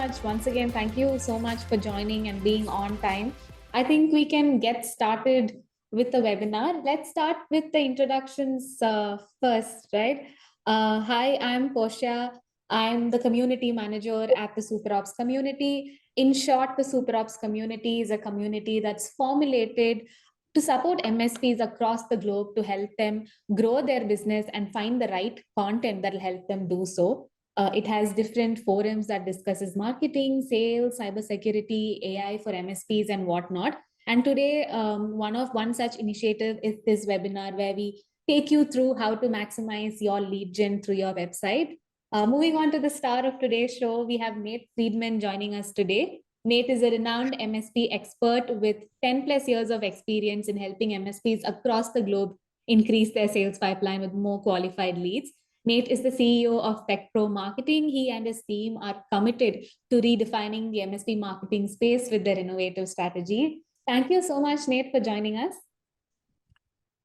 much. Once again, thank you so much for joining and being on time. I think we can get started with the webinar. Let's start with the introductions first, right? Hi, I'm Portia. I'm the community manager at the SuperOps community. In short, the SuperOps community is a community that's formulated to support MSPs across the globe to help them grow their business and find the right content that will help them do so. It has different forums that discusses marketing, sales, cybersecurity, AI for MSPs and whatnot. And today, one such initiative is this webinar where we take you through how to maximize your lead gen through your website. Moving on to the star of today's show, we have Nate Freedman joining us today. Nate is a renowned MSP expert with 10 plus years of experience in helping MSPs across the globe increase their sales pipeline with more qualified leads. Nate is the CEO of Tech Pro Marketing. He and his team are committed to redefining the MSP marketing space with their innovative strategy. Thank you so much, Nate, for joining us.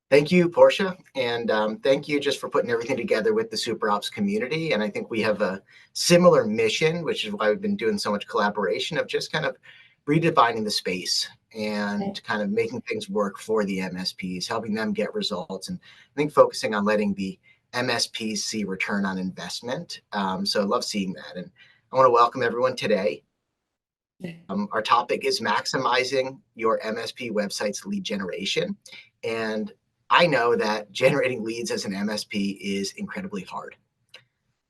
Thank you, Portia, and thank you just for putting everything together with the SuperOps community. And I think we have a similar mission, which is why we've been doing so much collaboration of just kind of redefining the space and kind of making things work for the MSPs, helping them get results, and I think focusing on letting the MSPs see return on investment. So I love seeing that. And I want to welcome everyone today. Our topic is maximizing your MSP website's lead generation. And I know that generating leads as an MSP is incredibly hard.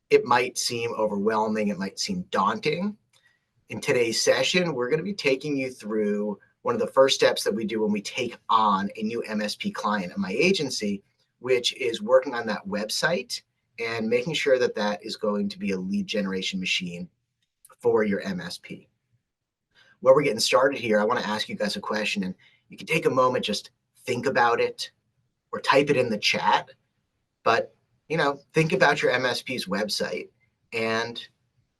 It might seem overwhelming. It might seem daunting. In today's session, we're going to be taking you through one of the first steps that we do when we take on a new MSP client at my agency, which is working on that website and making sure that that is going to be a lead generation machine for your MSP. While we're getting started here, I want to ask you guys a question, and you can take a moment, just think about it or type it in the chat. But, think about your MSP's website and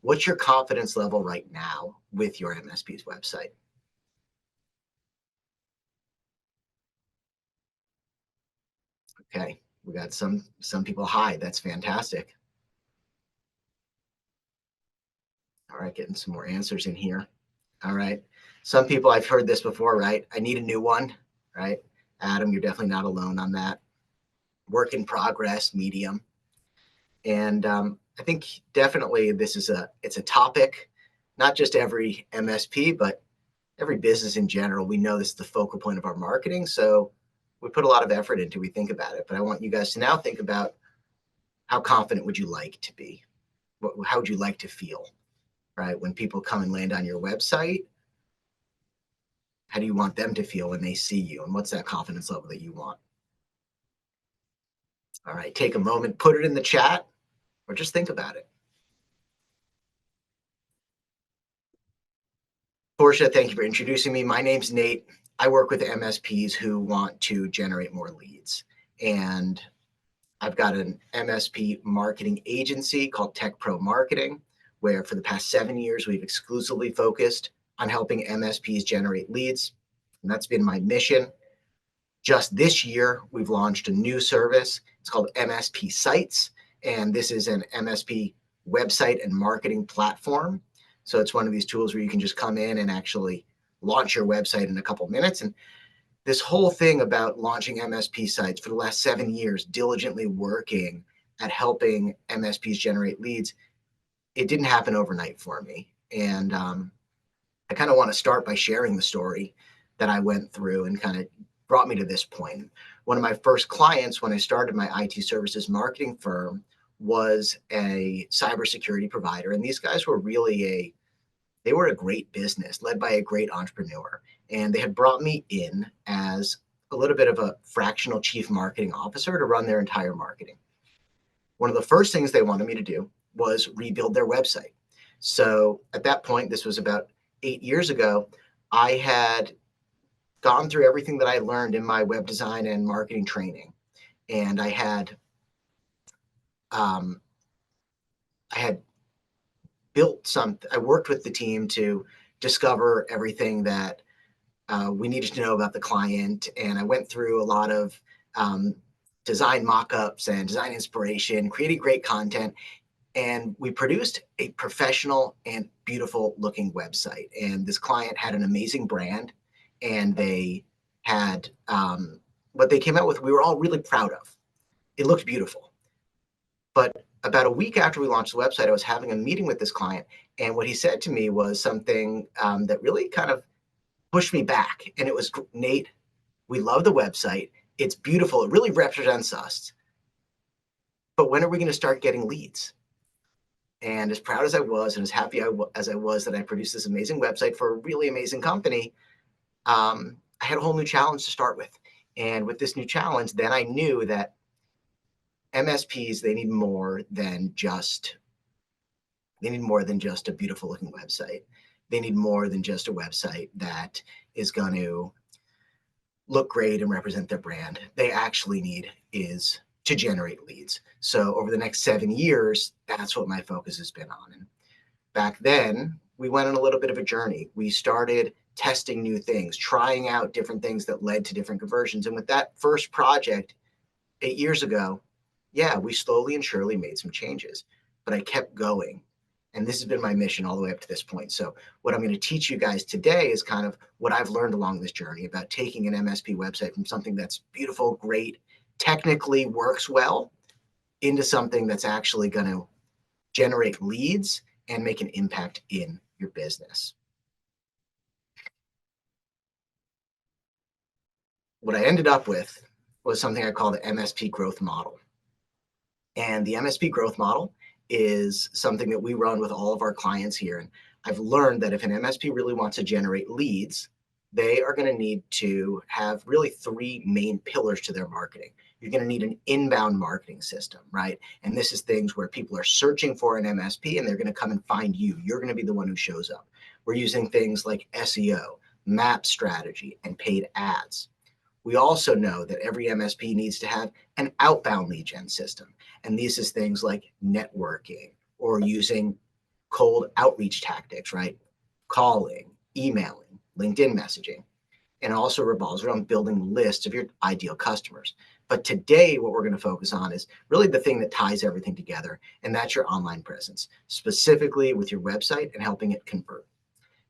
what's your confidence level right now with your MSP's website? Okay, we got some people high. That's fantastic. All right, getting some more answers in here. All right. Some people, I've heard this before, right? I need a new one, right? Adam, you're definitely not alone on that. Work in progress, medium. And I think definitely it's a topic, not just every MSP, but every business in general. We know this is the focal point of our marketing. So we put a lot of effort into, we think about it. But I want you guys to now think about, how confident would you like to be? How would you like to feel, right? When people come and land on your website, how do you want them to feel when they see you? And what's that confidence level that you want? All right, take a moment, put it in the chat, or just think about it. Portia, thank you for introducing me. My name's Nate. I work with MSPs who want to generate more leads. And I've got an MSP marketing agency called Tech Pro Marketing, where for the past 7 years, we've exclusively focused on helping MSPs generate leads. And that's been my mission. Just this year, we've launched a new service. It's called MSP Sites. And this is an MSP website and marketing platform. So it's one of these tools where you can just come in and actually launch your website in a couple minutes. And this whole thing about launching MSP sites for the last 7 years, diligently working at helping MSPs generate leads, it didn't happen overnight for me. And I kind of want to start by sharing the story that I went through and kind of brought me to this point. One of my first clients when I started my IT services marketing firm was a cybersecurity provider. And these guys were really they were a great business led by a great entrepreneur. And they had brought me in as a little bit of a fractional chief marketing officer to run their entire marketing. One of the first things they wanted me to do was rebuild their website. So at that point, this was about 8 years ago, I had gone through everything that I learned in my web design and marketing training. And I had built something. I worked with the team to discover everything that we needed to know about the client. And I went through a lot of design mock-ups and design inspiration, creating great content. And we produced a professional and beautiful looking website. And this client had an amazing brand, and they had what they came out with, we were all really proud of. It looked beautiful. But about a week after we launched the website, I was having a meeting with this client, and what he said to me was something that really kind of pushed me back. And it was, Nate, we love the website. It's beautiful. It really represents us. But when are we going to start getting leads? And as proud as I was, and as happy as I was that I produced this amazing website for a really amazing company, I had a whole new challenge to start with. And with this new challenge, then I knew that MSPs, they need more than just a beautiful looking website. They need more than just a website that is going to look great and represent their brand. They actually need is to generate leads. So over the next 7 years, that's what my focus has been on. And back then, we went on a little bit of a journey. We started testing new things, trying out different things that led to different conversions. And with that first project 8 years ago, yeah, we slowly and surely made some changes, but I kept going. And this has been my mission all the way up to this point. So what I'm going to teach you guys today is kind of what I've learned along this journey about taking an MSP website from something that's beautiful, great, technically works well, into something that's actually going to generate leads and make an impact in your business. What I ended up with was something I call the MSP growth model. And the MSP growth model is something that we run with all of our clients here. And I've learned that if an MSP really wants to generate leads, they are going to need to have really 3 main pillars to their marketing. You're going to need an inbound marketing system, right? And this is things where people are searching for an MSP and they're going to come and find you. You're going to be the one who shows up. We're using things like SEO, map strategy, and paid ads. We also know that every MSP needs to have an outbound lead gen system. And this is things like networking or using cold outreach tactics, right? Calling, emailing, LinkedIn messaging. And it also revolves around building lists of your ideal customers. But today, what we're going to focus on is really the thing that ties everything together, and that's your online presence, specifically with your website and helping it convert.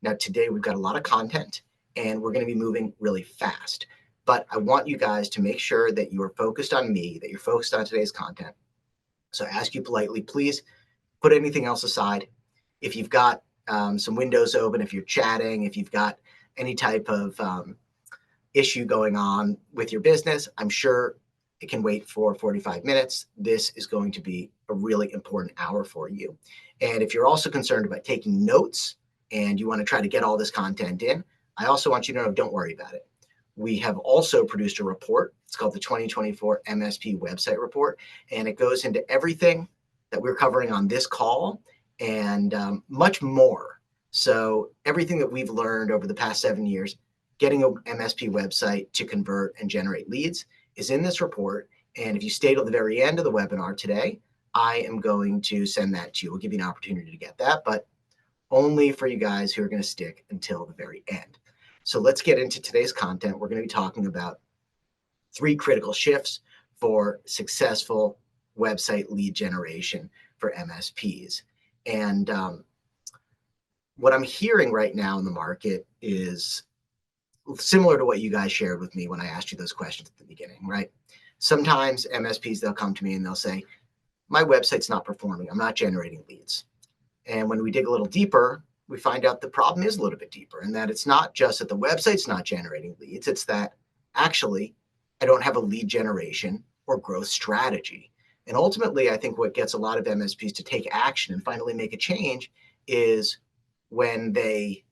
Now, today we've got a lot of content, and we're going to be moving really fast. But I want you guys to make sure that you are focused on me, that you're focused on today's content. So I ask you politely, please put anything else aside. If you've got some windows open, if you're chatting, if you've got any type of issue going on with your business, I'm sure it can wait for 45 minutes. This is going to be a really important hour for you. And if you're also concerned about taking notes and you want to try to get all this content in, I also want you to know, don't worry about it. We have also produced a report. It's called the 2024 MSP Website Report, and it goes into everything that we're covering on this call and much more. So everything that we've learned over the past 7 years, getting an MSP website to convert and generate leads is in this report. And if you stay till the very end of the webinar today, I am going to send that to you. We'll give you an opportunity to get that, but only for you guys who are going to stick until the very end. So let's get into today's content. We're going to be talking about 3 critical shifts for successful website lead generation for MSPs. And what I'm hearing right now in the market is similar to what you guys shared with me when I asked you those questions at the beginning, right? Sometimes MSPs, they'll come to me and they'll say, my website's not performing. I'm not generating leads. And when we dig a little deeper, we find out the problem is a little bit deeper, and that it's not just that the website's not generating leads. It's that actually I don't have a lead generation or growth strategy. And ultimately, I think what gets a lot of MSPs to take action and finally make a change is when they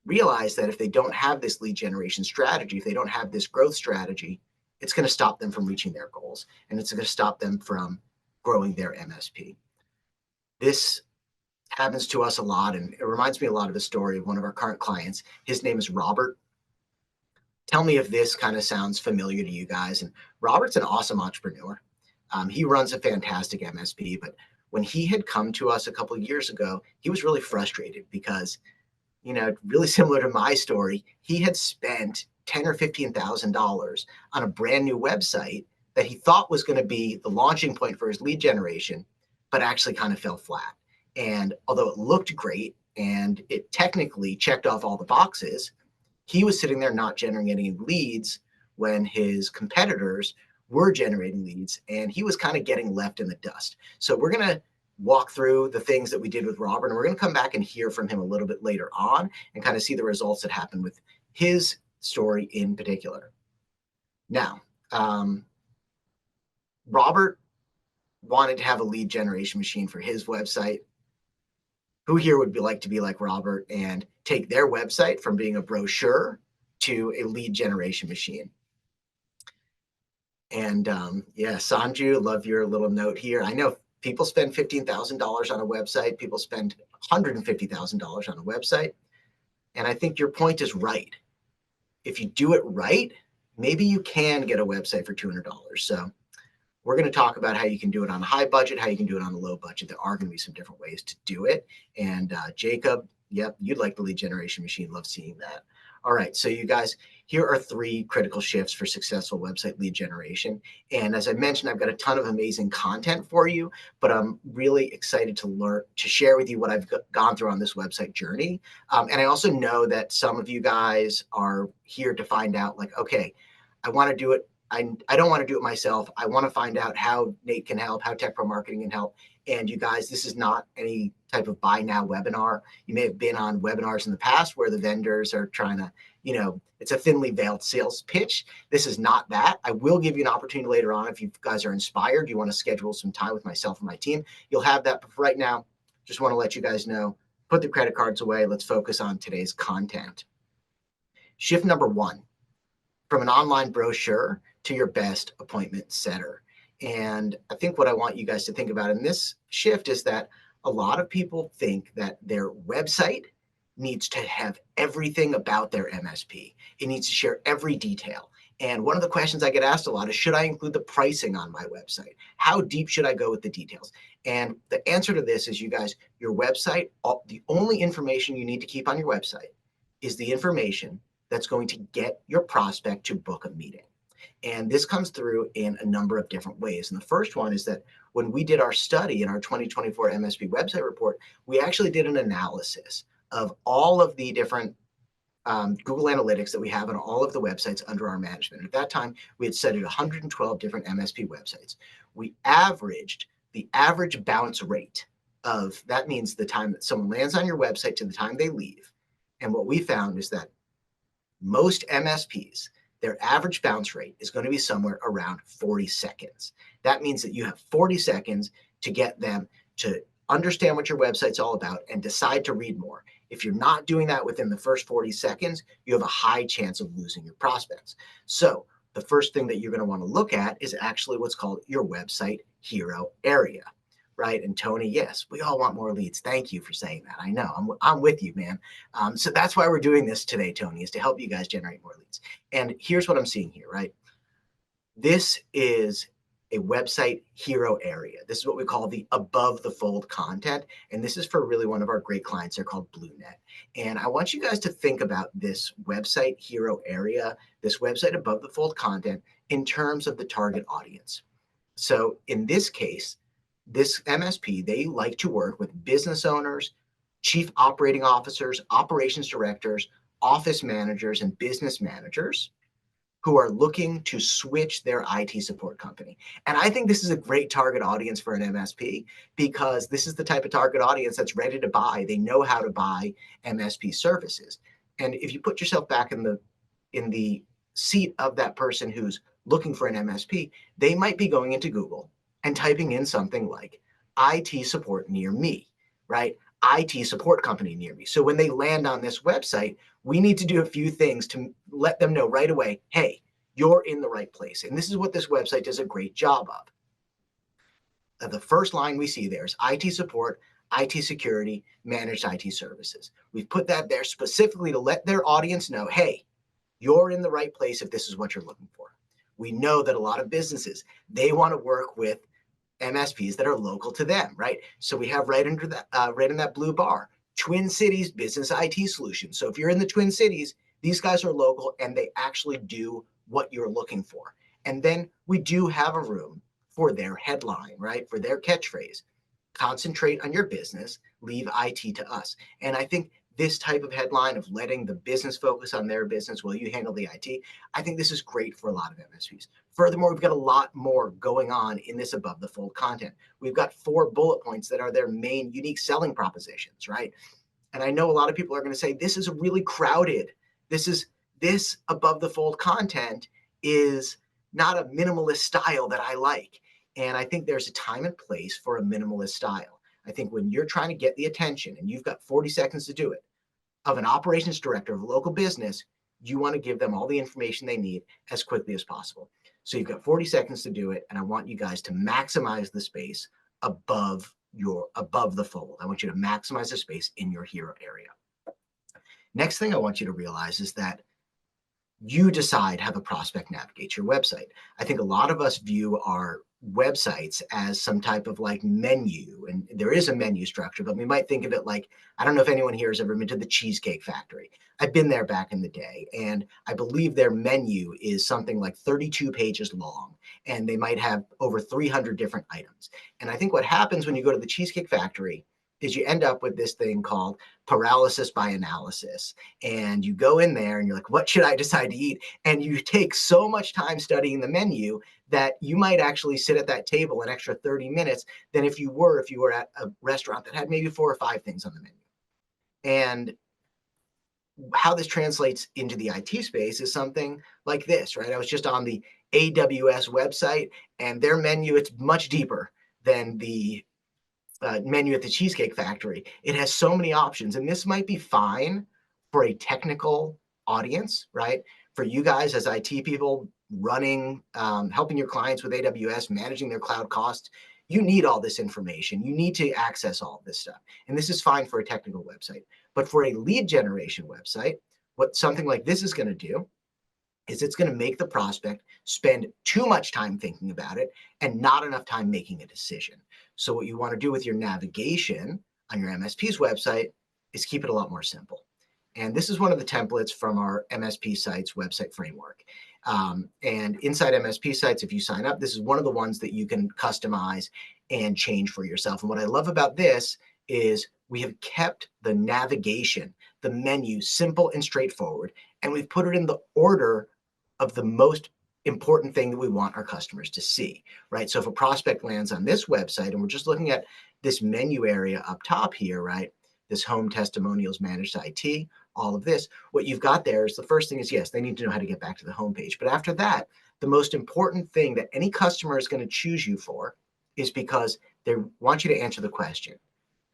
realize that if they don't have this lead generation strategy, if they don't have this growth strategy, it's going to stop them from reaching their goals, and it's going to stop them from growing their MSP. This happens to us a lot, and it reminds me a lot of a story of one of our current clients. His name is Robert. Tell me if this kind of sounds familiar to you guys. And Robert's an awesome entrepreneur. He runs a fantastic MSP, but when he had come to us a couple of years ago, he was really frustrated because, you know, really similar to my story, he had spent $10,000 or $15,000 on a brand new website that he thought was going to be the launching point for his lead generation. but actually kind of fell flat. And although it looked great and it technically checked off all the boxes, he was sitting there not generating any leads when his competitors were generating leads, and he was kind of getting left in the dust. So we're going to walk through the things that we did with Robert, and we're going to come back and hear from him a little bit later on and kind of see the results that happened with his story in particular. Now, Robert wanted to have a lead generation machine for his website. Who here would like to be like Robert and take their website from being a brochure to a lead generation machine? And yeah, Sanju, love your little note here. I know people spend $15,000 on a website. People spend $150,000 on a website. And I think your point is right. If you do it right, maybe you can get a website for $200. So we're going to talk about how you can do it on a high budget, how you can do it on a low budget. There are going to be some different ways to do it. And Jacob, yep, you'd like the lead generation machine. Love seeing that. All right, so you guys, here are 3 critical shifts for successful website lead generation. And as I mentioned, I've got a ton of amazing content for you, but I'm really excited to share with you what I've gone through on this website journey. And I also know that some of you guys are here to find out, like, okay, I want to do it. I don't want to do it myself. I want to find out how Nate can help, how Tech Pro Marketing can help. And you guys, this is not any type of buy now webinar. You may have been on webinars in the past where the vendors are trying to, it's a thinly veiled sales pitch. This is not that. I will give you an opportunity later on if you guys are inspired, you want to schedule some time with myself and my team. You'll have that. But for right now, just want to let you guys know, put the credit cards away. Let's focus on today's content. Shift number 1, from an online brochure to your best appointment setter. And I think what I want you guys to think about in this shift is that a lot of people think that their website needs to have everything about their MSP. It needs to share every detail. And one of the questions I get asked a lot is, should I include the pricing on my website? How deep should I go with the details? And the answer to this is, you guys, your website, the only information you need to keep on your website is the information that's going to get your prospect to book a meeting. And this comes through in a number of different ways. And the first one is that when we did our study in our 2024 MSP website report, we actually did an analysis of all of the different Google Analytics that we have on all of the websites under our management. At that time, we had studied 112 different MSP websites. We averaged the average bounce rate of, that means the time that someone lands on your website to the time they leave. And what we found is that most MSPs, their average bounce rate is going to be somewhere around 40 seconds. That means that you have 40 seconds to get them to understand what your website's all about and decide to read more. If you're not doing that within the first 40 seconds, you have a high chance of losing your prospects. So the first thing that you're going to want to look at is actually what's called your website hero area. Right? And Tony, yes, we all want more leads. Thank you for saying that. I know, I'm with you, man. So that's why we're doing this today, Tony, is to help you guys generate more leads. And here's what I'm seeing here, right? This is a website hero area. This is what we call the above the fold content. And this is for really one of our great clients. They're called BlueNet. And I want you guys to think about this website hero area, this website above the fold content in terms of the target audience. So in this case, this MSP, they like to work with business owners, chief operating officers, operations directors, office managers, and business managers who are looking to switch their IT support company. And I think this is a great target audience for an MSP, because this is the type of target audience that's ready to buy. They know how to buy MSP services. And if you put yourself back in the seat of that person who's looking for an MSP, they might be going into Google and typing in something like IT support near me, right? IT support company near me. So when they land on this website, we need to do a few things to let them know right away, hey, you're in the right place. And this is what this website does a great job of. The first line we see there is IT support, IT security, managed IT services. We've put that there specifically to let their audience know, hey, you're in the right place if this is what you're looking for. We know that a lot of businesses, they want to work with MSPs that are local to them, right? So we have right under that, right in that blue bar, Twin Cities Business IT Solutions. So if you're in the Twin Cities, these guys are local and they actually do what you're looking for. And then we do have a room for their headline, right? For their catchphrase. concentrate on your business, leave IT to us. And I think this type of headline of letting the business focus on their business while you handle the IT, I think this is great for a lot of MSPs. Furthermore, we've got a lot more going on in this above the fold content. We've got 4 bullet points that are their main unique selling propositions, right? And I know a lot of people are going to say, this is really crowded. This above the fold content is not a minimalist style that I like. And I think there's a time and place for a minimalist style. I think when you're trying to get the attention and you've got 40 seconds to do it, of an operations director of a local business, you want to give them all the information they need as quickly as possible. So you've got 40 seconds to do it, and I want you guys to maximize the space above the fold. I want you to maximize the space in your hero area. Next thing I want you to realize is that you decide how the prospect navigates your website. I think a lot of us view our websites as some type of like menu, and there is a menu structure, but we might think of it like, I don't know if anyone here has ever been to the Cheesecake Factory. I've been there back in the day, and I believe their menu is something like 32 pages long, and they might have over 300 different items. And I think what happens when you go to the Cheesecake Factory is you end up with this thing called paralysis by analysis. And you go in there and you're like, what should I decide to eat? And you take so much time studying the menu that you might actually sit at that table an extra 30 minutes than if you were at a restaurant that had maybe 4 or 5 things on the menu. And how this translates into the IT space is something like this, right? I was just on the AWS website, and their menu, it's much deeper than the menu at the Cheesecake Factory. It has so many options, and this might be fine for a technical audience, right? For you guys as IT people running, helping your clients with AWS, managing their cloud costs, you need all this information. You need to access all of this stuff. And this is fine for a technical website. But for a lead generation website, what something like this is going to do is it's going to make the prospect spend too much time thinking about it and not enough time making a decision. So what you want to do with your navigation on your MSP's website is keep it a lot more simple. And this is one of the templates from our MSP sites website framework. And inside MSP sites, if you sign up, this is one of the ones that you can customize and change for yourself. And what I love about this is we have kept the navigation, the menu, simple and straightforward, and we've put it in the order of the most important thing that we want our customers to see, right? So if a prospect lands on this website and we're just looking at this menu area up top here, right? This home testimonials managed IT, all of this, what you've got there is the first thing is, yes, they need to know how to get back to the homepage. But after that, the most important thing that any customer is going to choose you for is because they want you to answer the question,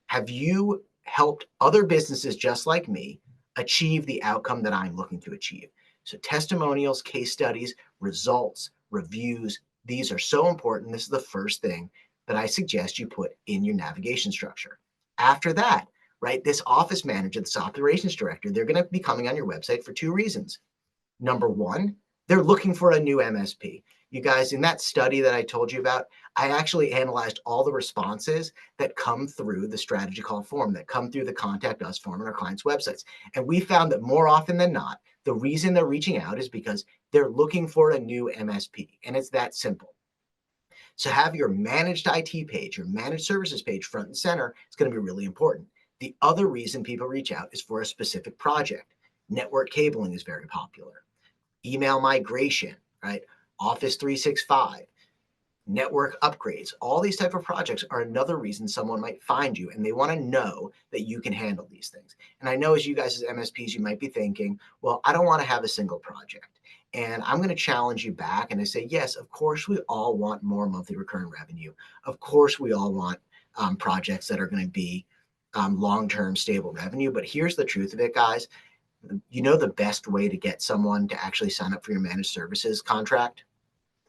have you helped other businesses just like me achieve the outcome that I'm looking to achieve? So testimonials, case studies, results, reviews, these are so important. This is the first thing that I suggest you put in your navigation structure. After that, right, this office manager, this operations director, they're going to be coming on your website for 2 reasons. Number one, they're looking for a new MSP. You guys, in that study that I told you about, I actually analyzed all the responses that come through the strategy call form, that come through the contact us form on our clients' websites. And we found that more often than not, the reason they're reaching out is because they're looking for a new MSP. And it's that simple. So have your managed IT page, your managed services page front and center. It's going to be really important. The other reason people reach out is for a specific project. Network cabling is very popular. Email migration, right? Office 365, network upgrades, all these type of projects are another reason someone might find you, and they want to know that you can handle these things. And I know as you guys as MSPs, you might be thinking, well, I don't want to have a single project. And I'm going to challenge you back and I say, yes, of course, we all want more monthly recurring revenue. Of course, we all want projects that are going to be long-term stable revenue. But here's the truth of it, guys. You know, the best way to get someone to actually sign up for your managed services contract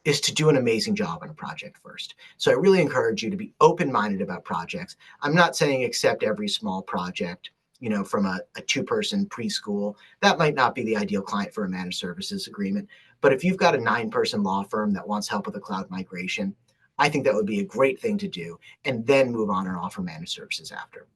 is to do an amazing job on a project first. So I really encourage you to be open-minded about projects. I'm not saying accept every small project, you know, from a 2-person preschool. That might not be the ideal client for a managed services agreement. But if you've got a 9-person law firm that wants help with a cloud migration, I think that would be a great thing to do, and then move on and offer managed services after.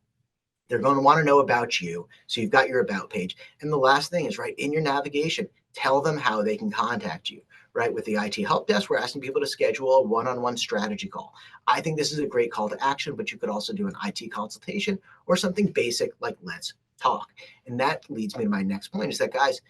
They're going to want to know about you. So you've got your about page. And the last thing is, right, in your navigation, tell them how they can contact you, right? With the IT help desk, we're asking people to schedule a one-on-one strategy call. I think this is a great call to action, but you could also do an IT consultation or something basic like let's talk. And that leads me to my next point is that, guys,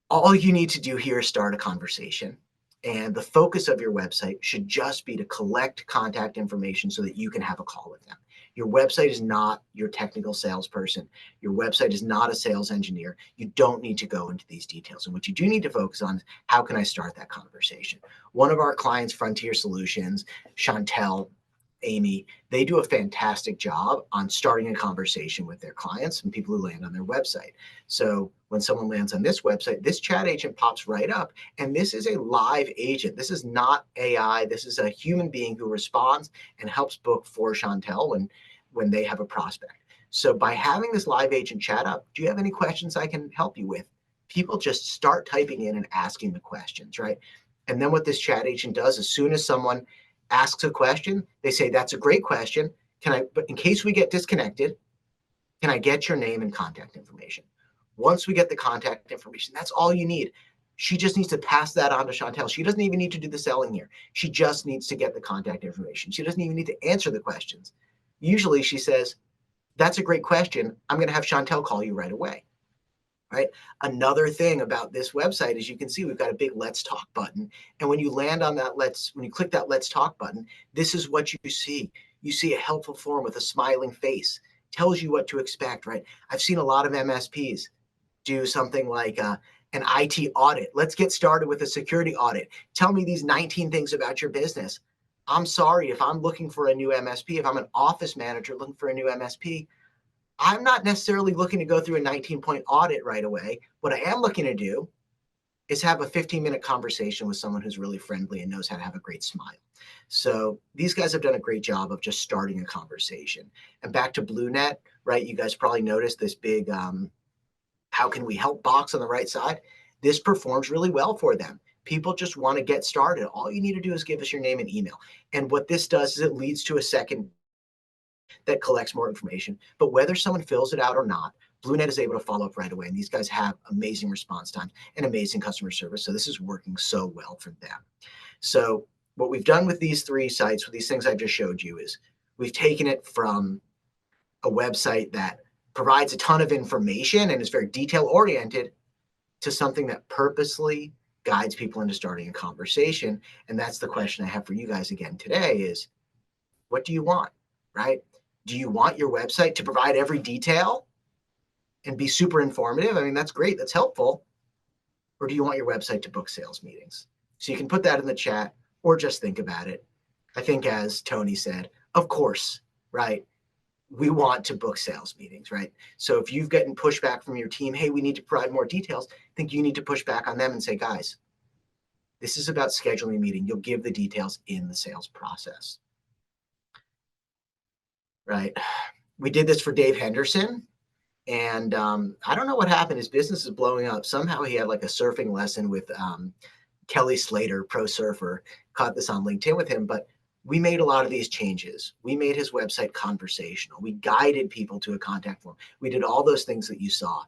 all you need to do here is start a conversation. And the focus of your website should just be to collect contact information so that you can have a call with them. Your website is not your technical salesperson. Your website is not a sales engineer. You don't need to go into these details. And what you do need to focus on is how can I start that conversation? One of our clients, Frontier Solutions, Chantel, Amy, they do a fantastic job on starting a conversation with their clients and people who land on their website. So when someone lands on this website, this chat agent pops right up. And this is a live agent. This is not AI. This is a human being who responds and helps book for Chantel when they have a prospect. So by having this live agent chat up, do you have any questions I can help you with? People just start typing in and asking the questions, right? And then what this chat agent does, as soon as someone asks a question, they say, that's a great question. But in case we get disconnected, can I get your name and contact information? Once we get the contact information, that's all you need. She just needs to pass that on to Chantel. She doesn't even need to do the selling here. She just needs to get the contact information. She doesn't even need to answer the questions. Usually she says, that's a great question. I'm going to have Chantel call you right away. Right. Another thing about this website is you can see we've got a big Let's Talk button. And when you land on that when you click that Let's Talk button, this is what you see. You see a helpful form with a smiling face, tells you what to expect, right? I've seen a lot of MSPs do something like an IT audit. Let's get started with a security audit. Tell me these 19 things about your business. I'm sorry, if I'm looking for a new MSP, if I'm an office manager looking for a new MSP, I'm not necessarily looking to go through a 19-point audit right away. What I am looking to do is have a 15-minute conversation with someone who's really friendly and knows how to have a great smile. So these guys have done a great job of just starting a conversation. And back to BlueNet, right? You guys probably noticed this big how can we help box on the right side. This performs really well for them. People just want to get started. All you need to do is give us your name and email. And what this does is it leads to a second that collects more information. But whether someone fills it out or not, BlueNet is able to follow up right away. And these guys have amazing response times and amazing customer service. So this is working so well for them. So what we've done with these three sites, with these things I just showed you, is we've taken it from a website that provides a ton of information and is very detail oriented to something that purposely guides people into starting a conversation. And that's the question I have for you guys again today is, what do you want, right? Do you want your website to provide every detail and be super informative? I mean, that's great. That's helpful. Or do you want your website to book sales meetings? So you can put that in the chat or just think about it. I think as Tony said, of course, right? We want to book sales meetings, right? So if you've gotten pushback from your team, hey, we need to provide more details, I think you need to push back on them and say, guys, this is about scheduling a meeting. You'll give the details in the sales process, right? We did this for Dave Henderson. And I don't know what happened. His business is blowing up. Somehow he had like a surfing lesson with Kelly Slater, pro surfer, caught this on LinkedIn with him. But we made a lot of these changes. We made his website conversational. We guided people to a contact form. We did all those things that you saw.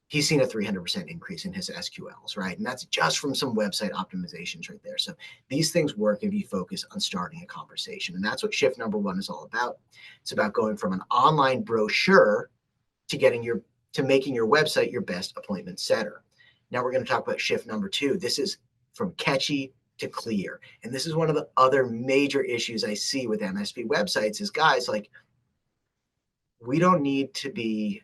He's seen a 300% increase in his SQLs, right? And that's just from some website optimizations right there. So these things work if you focus on starting a conversation. And that's what shift number one is all about. It's about going from an online brochure to making your website your best appointment setter. Now we're going to talk about shift number two. This is from catchy to clear. And this is one of the other major issues I see with MSP websites is, guys, like, we don't need to be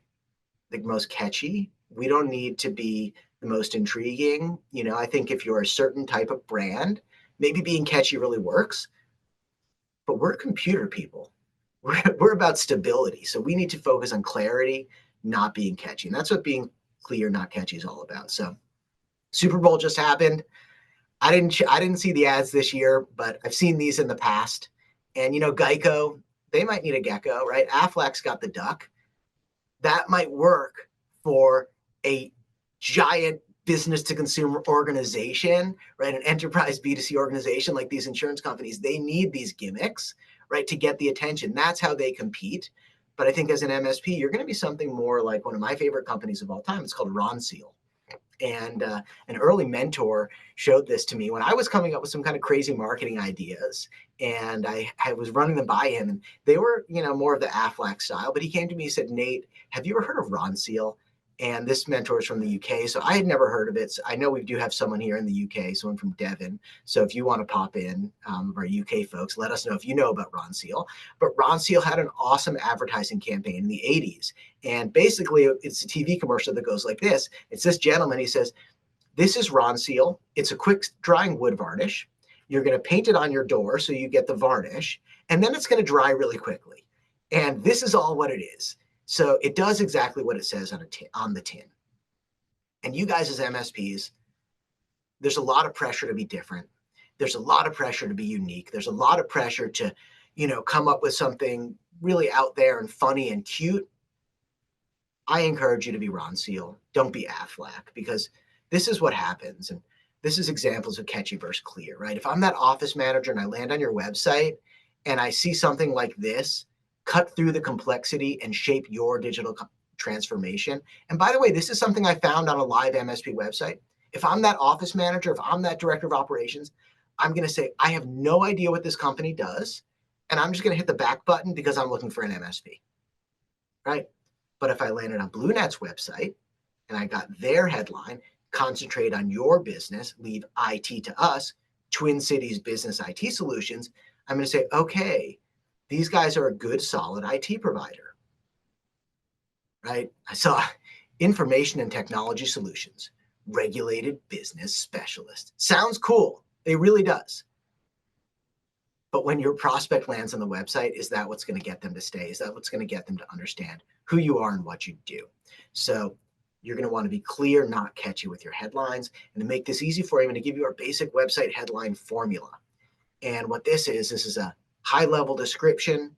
the most catchy. We don't need to be the most intriguing. You know, I think if you're a certain type of brand, maybe being catchy really works, but we're computer people. We're about stability. So we need to focus on clarity, not being catchy. And that's what being clear, not catchy is all about. So Super Bowl just happened. I didn't see the ads this year, but I've seen these in the past. And, you know, Geico, they might need a gecko, right? Aflac's got the duck. That might work for a giant business to consumer organization, right? An enterprise B2C organization like these insurance companies, they need these gimmicks, right, to get the attention. That's how they compete. But I think as an MSP, you're going to be something more like one of my favorite companies of all time. It's called Ron Seal. And an early mentor showed this to me when I was coming up with some kind of crazy marketing ideas. And I was running them by him, and they were, more of the Aflac style. But he came to me and said, "Nate, have you ever heard of Ron Seal?" And this mentor is from the UK, so I had never heard of it. So I know we do have someone here in the UK, someone from Devon. So if you want to pop in, our UK folks, let us know if you know about Ron Seal. But Ron Seal had an awesome advertising campaign in the 80s. And basically, it's a TV commercial that goes like this. It's this gentleman. He says, "This is Ron Seal. It's a quick drying wood varnish. You're going to paint it on your door so you get the varnish, and then it's going to dry really quickly. And this is all what it is." So it does exactly what it says on the tin. And you guys as MSPs, there's a lot of pressure to be different. There's a lot of pressure to be unique. There's a lot of pressure to, come up with something really out there and funny and cute. I encourage you to be Ron Seal. Don't be Aflac, because this is what happens. And this is examples of catchy versus clear, right? If I'm that office manager and I land on your website and I see something like this, cut through the complexity and shape your digital transformation. And by the way, this is something I found on a live MSP website. If I'm that office manager, if I'm that director of operations, I'm going to say, I have no idea what this company does, and I'm just going to hit the back button because I'm looking for an MSP, right? But if I landed on BlueNet's website and I got their headline, "Concentrate on your business, leave IT to us, Twin Cities Business IT Solutions," I'm going to say, okay, these guys are a good, solid IT provider, right? I saw information and technology solutions, regulated business specialist. Sounds cool. It really does. But when your prospect lands on the website, is that what's going to get them to stay? Is that what's going to get them to understand who you are and what you do? So you're going to want to be clear, not catchy with your headlines. And to make this easy for you, I'm going to give you our basic website headline formula. And what this is a high-level description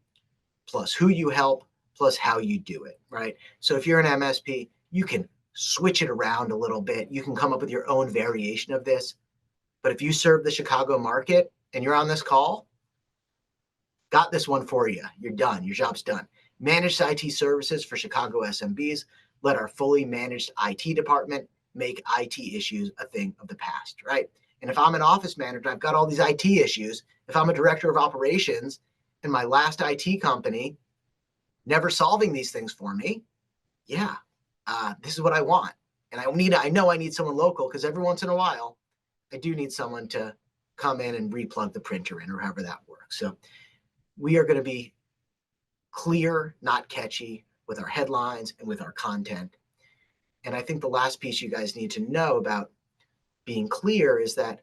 plus who you help plus how you do it, right? So if you're an MSP, you can switch it around a little bit. You can come up with your own variation of this. But if you serve the Chicago market and you're on this call, got this one for you. You're done. Your job's done. Managed IT services for Chicago SMBs. Let our fully managed IT department make IT issues a thing of the past, right? And if I'm an office manager, I've got all these IT issues. If I'm a director of operations in my last IT company, never solving these things for me, yeah, this is what I want. And I know I need someone local, because every once in a while, I do need someone to come in and replug the printer in, or however that works. So we are going to be clear, not catchy, with our headlines and with our content. And I think the last piece you guys need to know about being clear is that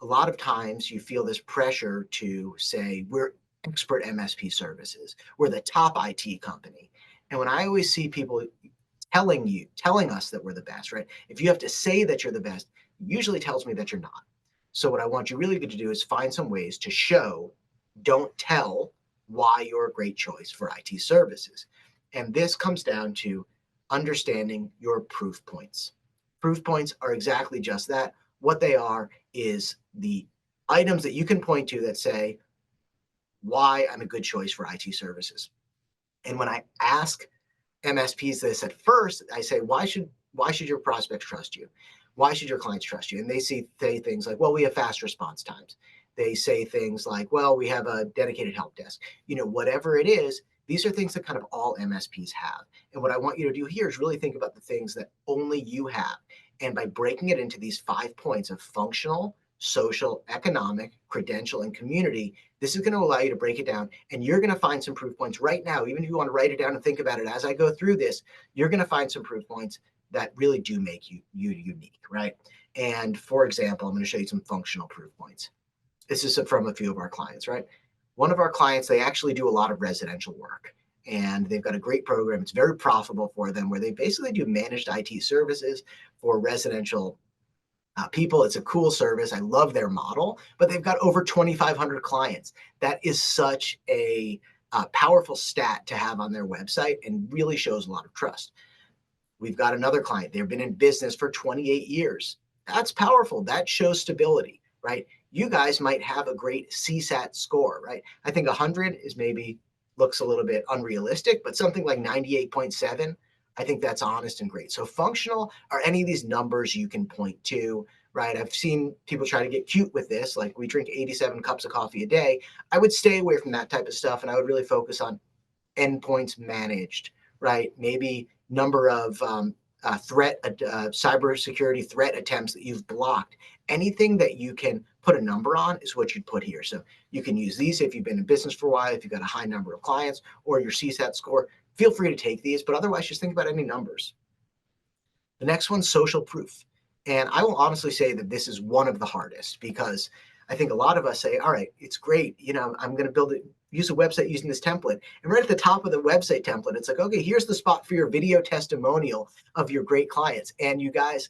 a lot of times you feel this pressure to say, we're expert MSP services, we're the top IT company. And when I always see people telling us that we're the best, right? If you have to say that you're the best, it usually tells me that you're not. So what I want you really to do is find some ways to show, don't tell, why you're a great choice for IT services. And this comes down to understanding your proof points. Proof points are exactly just that. What they are is the items that you can point to that say why I'm a good choice for IT services. And when I ask MSPs this at first, I say, why should your prospects trust you? Why should your clients trust you? And they say things like, well, we have fast response times. They say things like, well, we have a dedicated help desk. Whatever it is, these are things that kind of all MSPs have. And what I want you to do here is really think about the things that only you have. And by breaking it into these 5 points of functional, social, economic, credential, and community, this is going to allow you to break it down. And you're going to find some proof points right now. Even if you want to write it down and think about it as I go through this, you're going to find some proof points that really do make you unique, right? And for example, I'm going to show you some functional proof points. This is from a few of our clients, right? One of our clients, they actually do a lot of residential work, and they've got a great program. It's very profitable for them, where they basically do managed IT services for residential people. It's a cool service. I love their model, but they've got over 2,500 clients. That is such a powerful stat to have on their website, and really shows a lot of trust. We've got another client. They've been in business for 28 years. That's powerful. That shows stability, right? You guys might have a great CSAT score, right? I think 100 is maybe looks a little bit unrealistic, but something like 98.7 I think that's honest and great. So functional are any of these numbers you can point to, right? I've seen people try to get cute with this, like we drink 87 cups of coffee a day. I would stay away from that type of stuff, and I would really focus on endpoints managed, right? Maybe number of cybersecurity threat attempts that you've blocked. Anything that you can put a number on is what you'd put here. So you can use these if you've been in business for a while, if you've got a high number of clients or your CSAT score. Feel free to take these, but otherwise just think about any numbers. The next one's social proof. And I will honestly say that this is one of the hardest because I think a lot of us say, all right, it's great. I'm going to build it, use a website using this template. And right at the top of the website template, it's like, okay, here's the spot for your video testimonial of your great clients. And you guys,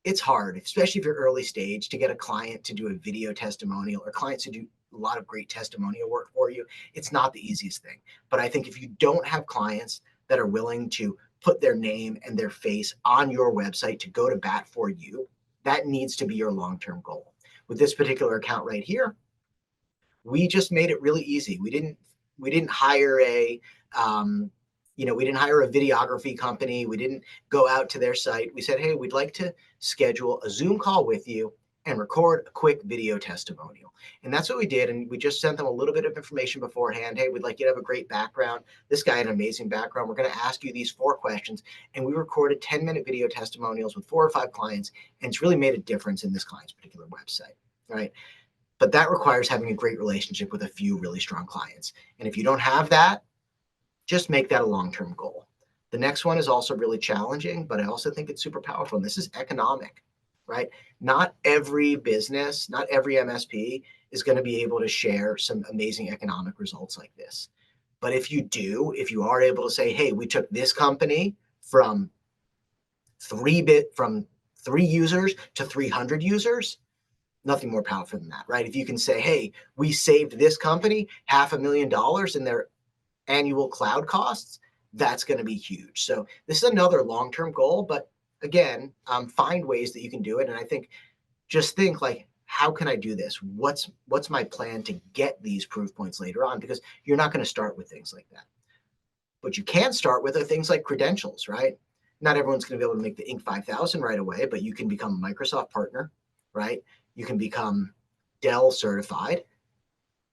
it's hard, especially if you're early stage, to get a client to do a video testimonial or clients to do a lot of great testimonial work for you. It's not the easiest thing. But I think if you don't have clients that are willing to put their name and their face on your website to go to bat for you, that needs to be your long-term goal. With this particular account right here, we just made it really easy. We didn't hire we didn't hire a videography company. We didn't go out to their site. We said, hey, we'd like to schedule a Zoom call with you and record a quick video testimonial. And that's what we did. And we just sent them a little bit of information beforehand. Hey, we'd like you to have a great background. This guy had an amazing background. We're going to ask you these 4 questions. And we recorded 10-minute video testimonials with 4 or 5 clients. And it's really made a difference in this client's particular website, right? But that requires having a great relationship with a few really strong clients. And if you don't have that, just make that a long-term goal. The next one is also really challenging, but I also think it's super powerful. And this is economic, right? Not every business, not every MSP is going to be able to share some amazing economic results like this. But if you are able to say, hey, we took this company from 3 users to 300 users, nothing more powerful than that, right? If you can say, hey, we saved this company $500,000 in their annual cloud costs, that's going to be huge. So this is another long-term goal, but again, find ways that you can do it. And I think just think like, how can I do this? What's my plan to get these proof points later on? Because you're not going to start with things like that. What you can start with are things like credentials, right? Not everyone's going to be able to make the Inc. 5000 right away, but you can become a Microsoft partner, right? You can become Dell certified.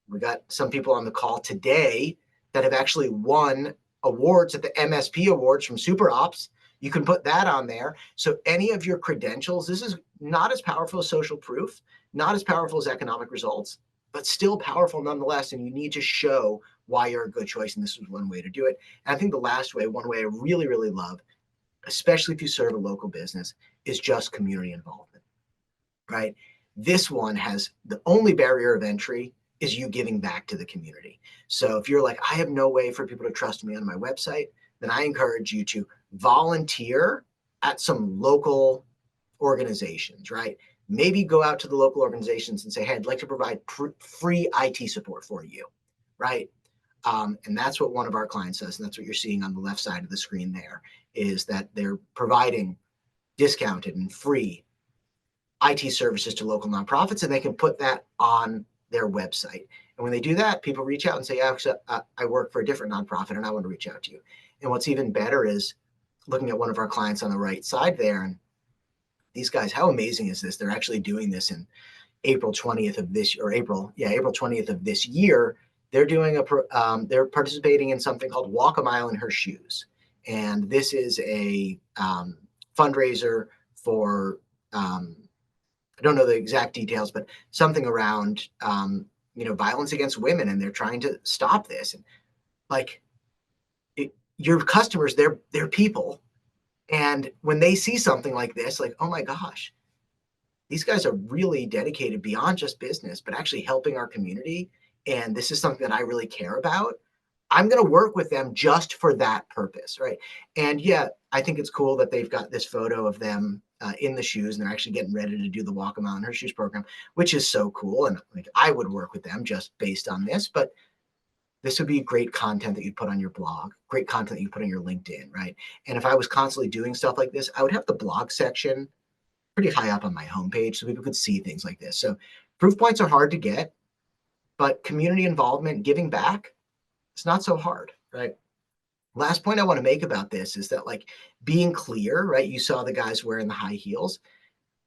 We got some people on the call today that have actually won awards at the MSP awards from Super Ops. You can put that on there. So any of your credentials, this is not as powerful as social proof, not as powerful as economic results, but still powerful nonetheless. And you need to show why you're a good choice. And this is one way to do it. And I think the last way, one way I really, really love, especially if you serve a local business, is just community involvement, right? This one has the only barrier of entry is you giving back to the community. So if you're like, I have no way for people to trust me on my website, then I encourage you to volunteer at some local organizations, right? Maybe go out to the local organizations and say, hey, I'd like to provide free IT support for you, right? And that's what one of our clients does. And that's what you're seeing on the left side of the screen there, is that they're providing discounted and free IT services to local nonprofits, and they can put that on their website. And when they do that, people reach out and say, I work for a different nonprofit and I want to reach out to you. And what's even better is looking at one of our clients on the right side there. And these guys, how amazing is this? They're actually doing this in April 20th of this, or April 20th of this year. They're doing they're participating in something called Walk a Mile in Her Shoes. And this is a fundraiser for, I don't know the exact details, but something around, violence against women. And they're trying to stop this. And like your customers, they're people. And when they see something like this, like, oh my gosh, these guys are really dedicated beyond just business, but actually helping our community. And this is something that I really care about. I'm going to work with them just for that purpose, right? And yeah, I think it's cool that they've got this photo of them in the shoes, and they're actually getting ready to do the Walk a Mile in Her Shoes program, which is so cool. And like, I would work with them just based on this, but this would be great content that you'd put on your blog, great content that you put on your LinkedIn, right? And if I was constantly doing stuff like this, I would have the blog section pretty high up on my homepage so people could see things like this. So proof points are hard to get, but community involvement, giving back, it's not so hard, right? Last point I want to make about this is that, like, being clear, right? You saw the guys wearing the high heels.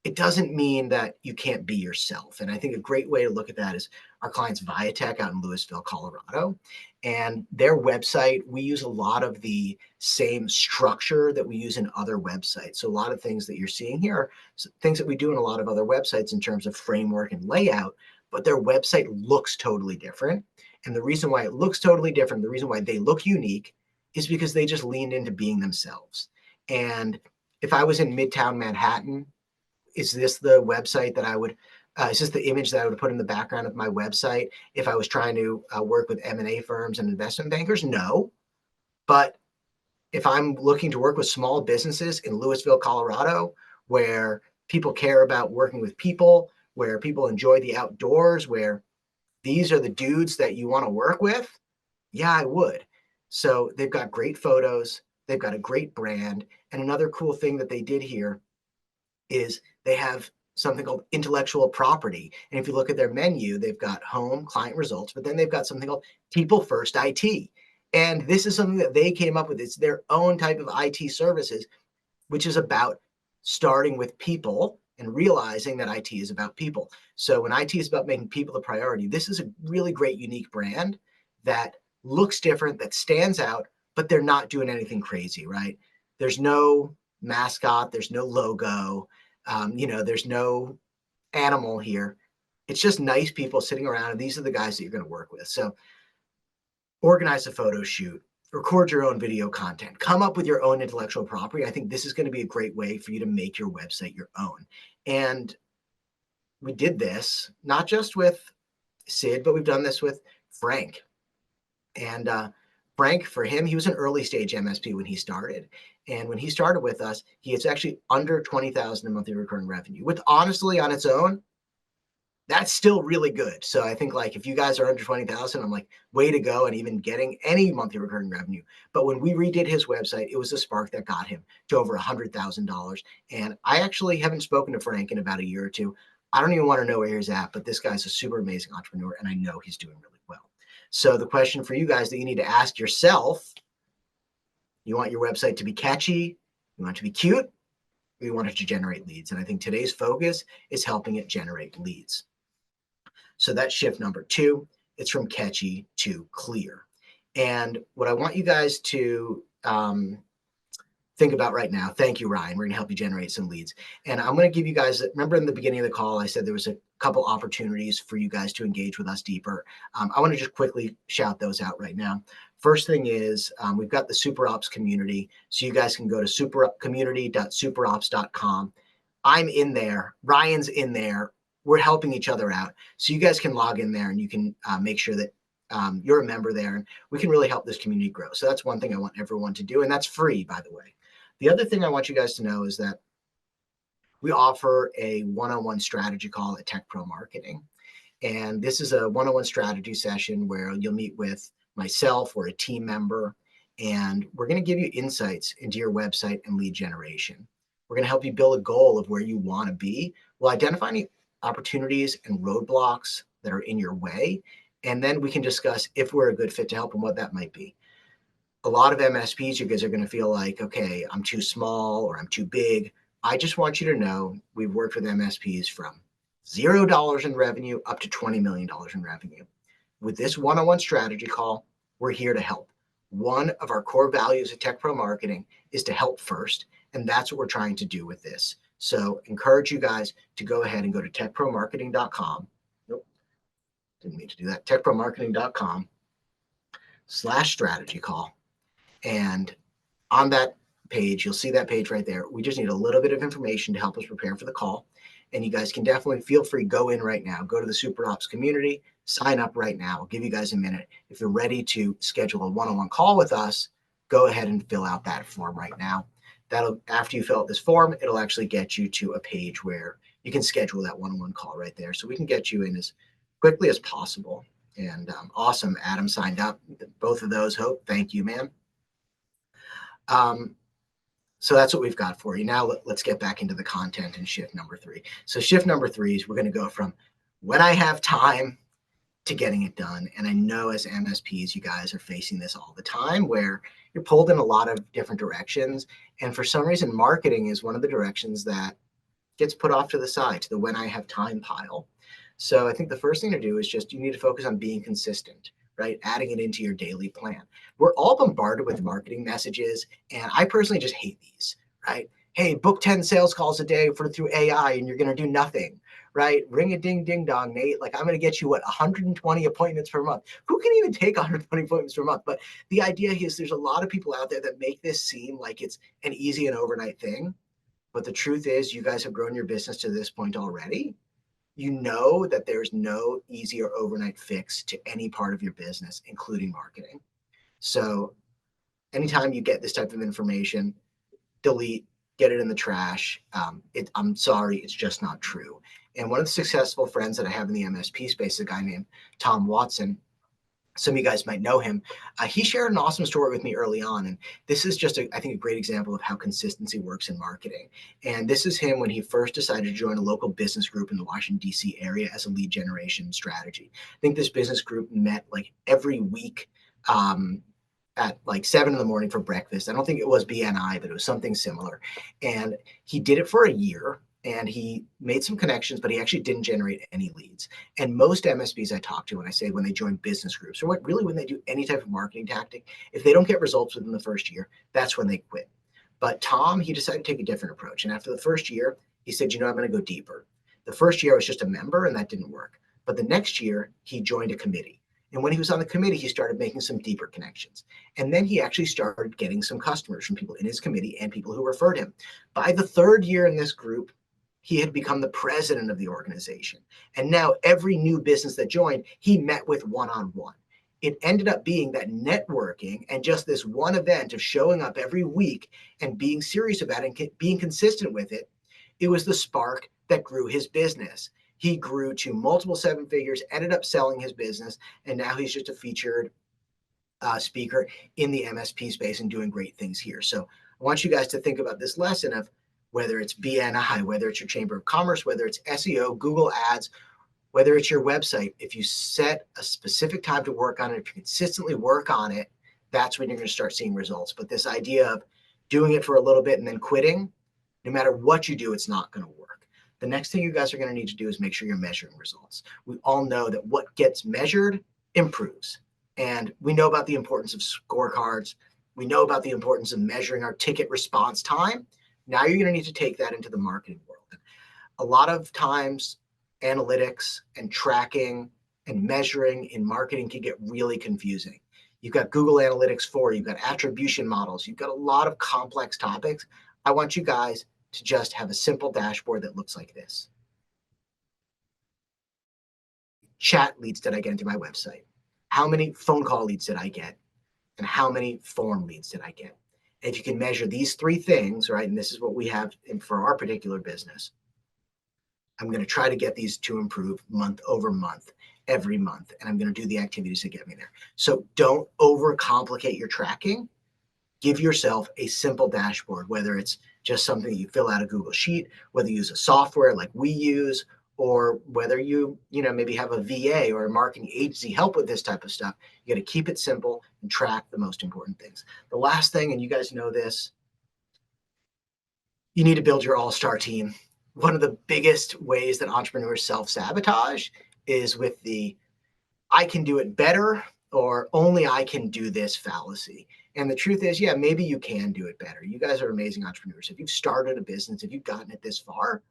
It doesn't mean that you can't be yourself. And I think a great way to look at that is our clients Viatech out in Louisville, Colorado. And their website, we use a lot of the same structure that we use in other websites. So a lot of things that you're seeing here are things that we do in a lot of other websites in terms of framework and layout, but their website looks totally different. And the reason why it looks totally different, the reason why they look unique, is because they just leaned into being themselves. And if I was in Midtown Manhattan, is this the website that I would, is this the image that I would put in the background of my website if I was trying to work with M&A firms and investment bankers? No. But if I'm looking to work with small businesses in Louisville, Colorado, where people care about working with people, where people enjoy the outdoors, where these are the dudes that you want to work with, yeah, I would. So they've got great photos, they've got a great brand. And another cool thing that they did here is they have something called intellectual property. And if you look at their menu, they've got home, client results, but then they've got something called people first IT. And this is something that they came up with. It's their own type of IT services, which is about starting with people and realizing that IT is about people. So when IT is about making people the priority, this is a really great, unique brand that looks different, that stands out, but they're not doing anything crazy, right? There's no mascot, there's no logo, there's no animal here. It's just nice people sitting around, and these are the guys that you're going to work with. So organize a photo shoot, record your own video content, come up with your own intellectual property. I think this is going to be a great way for you to make your website your own. And we did this not just with Sid, but we've done this with Frank. And Frank, for him, he was an early stage MSP when he started. And when he started with us, he is actually under 20,000 in monthly recurring revenue, which honestly on its own, that's still really good. So I think, like, if you guys are under 20,000, I'm like, way to go. And even getting any monthly recurring revenue. But when we redid his website, it was a spark that got him to over $100,000. And I actually haven't spoken to Frank in about a year or two. I don't even want to know where he's at, but this guy's a super amazing entrepreneur, and I know he's doing really well. So the question for you guys that you need to ask yourself, you want your website to be catchy, you want it to be cute, or you want it to generate leads? And I think today's focus is helping it generate leads. So that's shift number 2. It's from catchy to clear. And what I want you guys to think about right now, thank you, Ryan. We're going to help you generate some leads. And I'm going to give you guys, remember in the beginning of the call, I said there was a couple opportunities for you guys to engage with us deeper. I want to just quickly shout those out right now. First thing is we've got the Super Ops community. So you guys can go to community.superops.com. I'm in there. Ryan's in there. We're helping each other out. So you guys can log in there and you can make sure that you're a member there, and we can really help this community grow. So that's one thing I want everyone to do. And that's free, by the way. The other thing I want you guys to know is that we offer a one-on-one strategy call at Tech Pro Marketing. And this is a one-on-one strategy session where you'll meet with myself or a team member, and we're going to give you insights into your website and lead generation. We're going to help you build a goal of where you want to be. We'll identify any opportunities and roadblocks that are in your way, and then we can discuss if we're a good fit to help and what that might be. A lot of MSPs, you guys are going to feel like, okay, I'm too small or I'm too big. I just want you to know we've worked with MSPs from $0 in revenue up to $20 million in revenue. With this one-on-one strategy call, we're here to help. One of our core values at Tech Pro Marketing is to help first, and that's what we're trying to do with this. So encourage you guys to go ahead and go to techpromarketing.com. Nope, didn't mean to do that. techpromarketing.com/strategy call. And on that page, you'll see that page right there. We just need a little bit of information to help us prepare for the call. And you guys can definitely feel free, go in right now, go to the Super Ops community, sign up right now. I'll give you guys a minute. If you're ready to schedule a one-on-one call with us, go ahead and fill out that form right now. After you fill out this form, it'll actually get you to a page where you can schedule that one-on-one call right there. So we can get you in as quickly as possible. And awesome, Adam signed up. Both of those, Hope, thank you, man. So that's what we've got for you. Now let's get back into the content and shift number 3. So shift number 3 is we're going to go from when I have time to getting it done. And I know as MSPs, you guys are facing this all the time where you're pulled in a lot of different directions. And for some reason, marketing is one of the directions that gets put off to the side, to the when I have time pile. So I think the first thing to do is just you need to focus on being consistent, right? Adding it into your daily plan. We're all bombarded with marketing messages, and I personally just hate these, right? Hey, book 10 sales calls a day through AI and you're going to do nothing, right? Ring a ding ding dong, Nate. Like I'm going to get you 120 appointments per month. Who can even take 120 appointments per month? But the idea is there's a lot of people out there that make this seem like it's an easy and overnight thing. But the truth is, you guys have grown your business to this point already. You know that there's no easy or overnight fix to any part of your business, including marketing. So anytime you get this type of information, delete, get it in the trash. I'm sorry, it's just not true. And one of the successful friends that I have in the MSP space is a guy named Tom Watson. Some of you guys might know him. He shared an awesome story with me early on. And this is just, I think, a great example of how consistency works in marketing. And this is him when he first decided to join a local business group in the Washington, D.C. area as a lead generation strategy. I think this business group met like every week at like 7 in the morning for breakfast. I don't think it was BNI, but it was something similar. And he did it for a year. And he made some connections, but he actually didn't generate any leads. And most MSPs I talk to, when I say when they join business groups, or when they do any type of marketing tactic, if they don't get results within the first year, that's when they quit. But Tom, he decided to take a different approach. And after the first year, he said, I'm going to go deeper. The first year I was just a member, and that didn't work. But the next year, he joined a committee. And when he was on the committee, he started making some deeper connections. And then he actually started getting some customers from people in his committee and people who referred him. By the third year in this group, he had become the president of the organization. And now every new business that joined, he met with one-on-one. It ended up being that networking and just this one event of showing up every week and being serious about it and being consistent with it. It was the spark that grew his business. He grew to multiple seven figures, ended up selling his business, and now he's just a featured speaker in the MSP space and doing great things here. So I want you guys to think about this lesson of whether it's BNI, whether it's your Chamber of Commerce, whether it's SEO, Google Ads, whether it's your website. If you set a specific time to work on it, if you consistently work on it, that's when you're going to start seeing results. But this idea of doing it for a little bit and then quitting, no matter what you do, it's not going to work. The next thing you guys are going to need to do is make sure you're measuring results. We all know that what gets measured improves. And we know about the importance of scorecards. We know about the importance of measuring our ticket response time. Now you're going to need to take that into the marketing world. A lot of times, analytics and tracking and measuring in marketing can get really confusing. You've got Google Analytics 4, you've got attribution models, you've got a lot of complex topics. I want you guys to just have a simple dashboard that looks like this. Chat leads did I get into my website? How many phone call leads did I get? And how many form leads did I get? If you can measure these three things, right, and this is what we have for our particular business, I'm going to try to get these to improve month over month, every month, and I'm going to do the activities to get me there. So don't overcomplicate your tracking. Give yourself a simple dashboard, whether it's just something that you fill out a Google Sheet, whether you use a software like we use, or whether you maybe have a VA or a marketing agency help with this type of stuff. You got to keep it simple and track the most important things. The last thing, and you guys know this, you need to build your all-star team. One of the biggest ways that entrepreneurs self-sabotage is with the I can do it better or only I can do this fallacy. And the truth is, yeah, maybe you can do it better. You guys are amazing entrepreneurs. If you've started a business, if you've gotten it this far,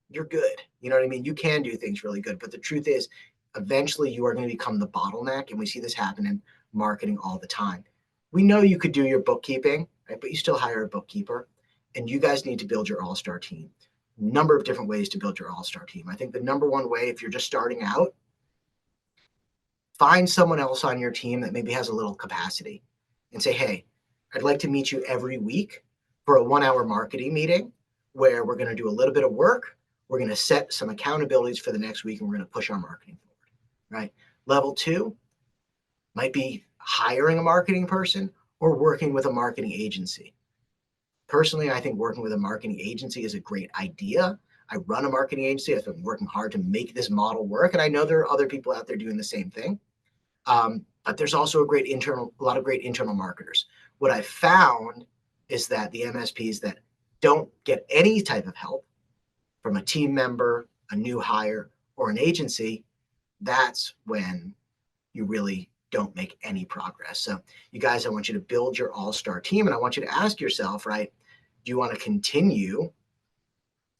you're good. You know what I mean? You can do things really good. But the truth is, eventually you are going to become the bottleneck. And we see this happen in marketing all the time. We know you could do your bookkeeping, right? But you still hire a bookkeeper. And you guys need to build your all-star team. Number of different ways to build your all-star team. I think the number one way, if you're just starting out, find someone else on your team that maybe has a little capacity and say, hey, I'd like to meet you every week for a 1-hour marketing meeting where we're going to do a little bit of work. We're going to set some accountabilities for the next week and we're going to push our marketing forward, right? Level 2 might be hiring a marketing person or working with a marketing agency. Personally, I think working with a marketing agency is a great idea. I run a marketing agency. I've been working hard to make this model work. And I know there are other people out there doing the same thing. But there's also a lot of great internal marketers. What I found is that the MSPs that don't get any type of help from a team member, a new hire, or an agency, that's when you really don't make any progress. So you guys, I want you to build your all-star team, and I want you to ask yourself, right, do you want to continue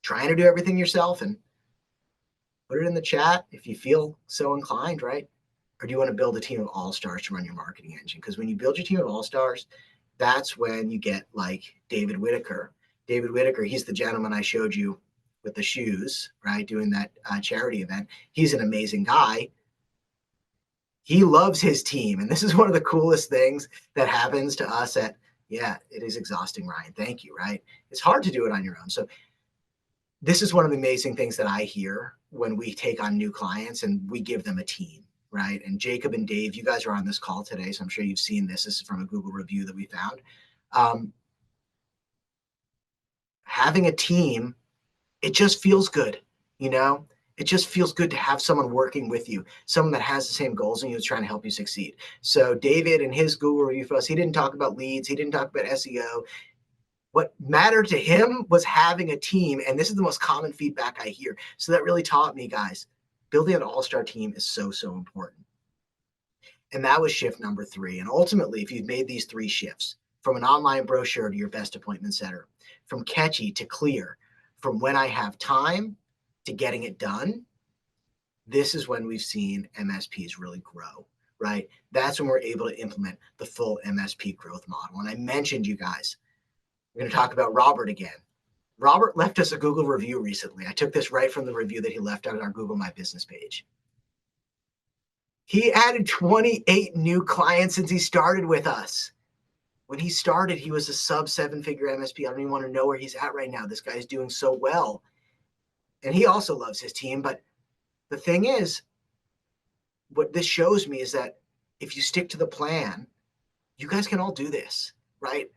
trying to do everything yourself? And put it in the chat if you feel so inclined, right? Or do you want to build a team of all-stars to run your marketing engine? Because when you build your team of all-stars, that's when you get like David Whitaker. David Whitaker, he's the gentleman I showed you with the shoes, right? Doing that charity event. He's an amazing guy. He loves his team. And this is one of the coolest things that happens to us at, yeah, it is exhausting, Ryan. Thank you, right? It's hard to do it on your own. So this is one of the amazing things that I hear when we take on new clients and we give them a team, right? And Jacob and Dave, you guys are on this call today, so I'm sure you've seen this. This is from a Google review that we found. Having a team, it just feels good, you know? It just feels good to have someone working with you, someone that has the same goals and you, trying to help you succeed. So David and his Google review for us, he didn't talk about leads. He didn't talk about SEO. What mattered to him was having a team. And this is the most common feedback I hear. So that really taught me, guys, building an all-star team is so, so important. And that was shift number 3. And ultimately, if you've made these 3 shifts, from an online brochure to your best appointment setter, from catchy to clear, from when I have time to getting it done, this is when we've seen MSPs really grow, right? That's when we're able to implement the full MSP growth model. And I mentioned, you guys, we're going to talk about Robert again. Robert left us a Google review recently. I took this right from the review that he left on our Google My Business page. He added 28 new clients since he started with us. When he started, he was a sub 7-figure MSP. I don't even want to know where he's at right now. This guy's doing so well. And he also loves his team. But the thing is, what this shows me is that if you stick to the plan, you guys can all do this, right?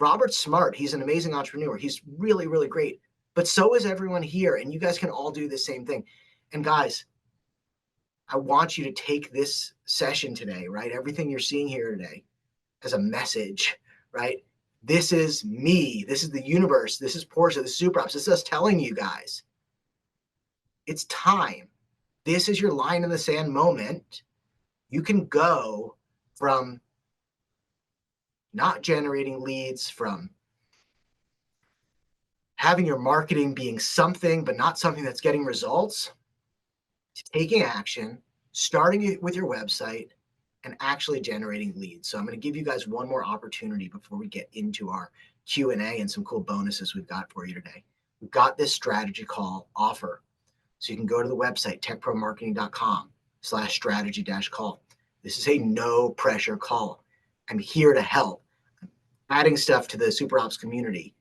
Robert's smart. He's an amazing entrepreneur. He's really, really great. But so is everyone here. And you guys can all do the same thing. And guys, I want you to take this session today, right? Everything you're seeing here today as a message, right? This is me. This is the universe. This is Portia. This is Super Ops. This is us telling you guys, it's time. This is your line in the sand moment. You can go from not generating leads, from having your marketing being something, but not something that's getting results, to taking action, starting with your website, and actually generating leads. So I'm going to give you guys one more opportunity before we get into our Q&A and some cool bonuses we've got for you today. We've got this strategy call offer. So you can go to the website, techpromarketing.com/strategy-call. This is a no pressure call. I'm here to help. I'm adding stuff to the Super Ops community.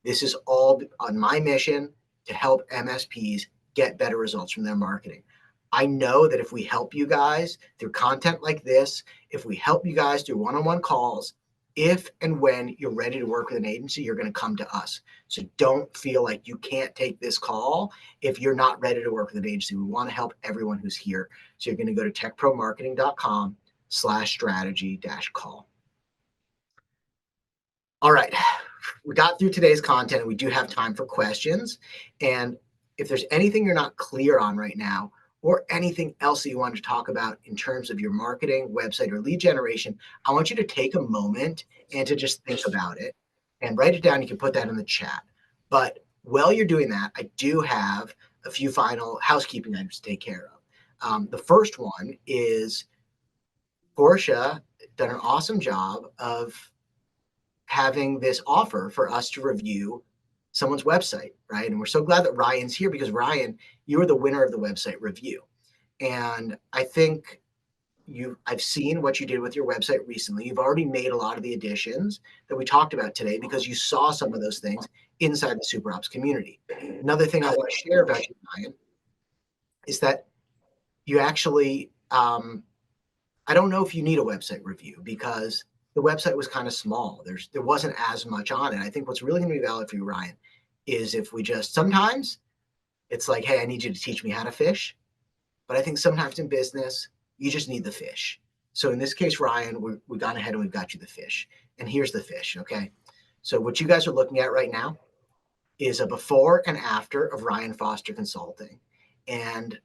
This is all on my mission to help MSPs get better results from their marketing. I know that if we help you guys through content like this, if we help you guys through one-on-one calls, if and when you're ready to work with an agency, you're going to come to us. So don't feel like you can't take this call if you're not ready to work with an agency. We want to help everyone who's here. So you're going to go to techpromarketing.com/strategy-call. All right. We got through today's content. We do have time for questions. And if there's anything you're not clear on right now, or anything else that you want to talk about in terms of your marketing, website, or lead generation, I want you to take a moment and to just think about it and write it down. You can put that in the chat. But while you're doing that, I do have a few final housekeeping items to take care of. The first one is Portia done an awesome job of having this offer for us to review someone's website, right? And we're so glad that Ryan's here, because Ryan, you are the winner of the website review. And I think I've seen what you did with your website recently. You've already made a lot of the additions that we talked about today, because you saw some of those things inside the Super Ops community. Another thing I want to share about you, Ryan, is that you actually, I don't know if you need a website review, because the website was kind of small. There wasn't as much on it. I think what's really going to be valid for you, Ryan, is if we just, sometimes it's like, hey, I need you to teach me how to fish. But I think sometimes in business, you just need the fish. So in this case, Ryan, we've gone ahead and we've got you the fish. And here's the fish, okay? So what you guys are looking at right now is a before and after of Ryan Foster Consulting. And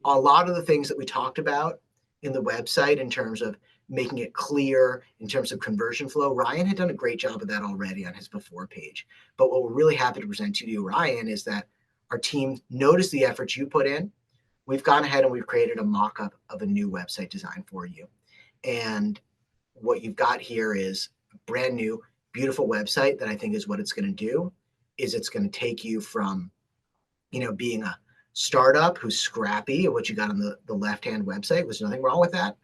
a lot of the things that we talked about in the website in terms of making it clear, in terms of conversion flow, Ryan had done a great job of that already on his before page. But what we're really happy to present to you, Ryan, is that our team noticed the efforts you put in. We've gone ahead and we've created a mock-up of a new website design for you. And what you've got here is a brand new, beautiful website that I think is what it's going to do is it's going to take you from, being a startup who's scrappy, what you got on the left-hand website, was nothing wrong with that,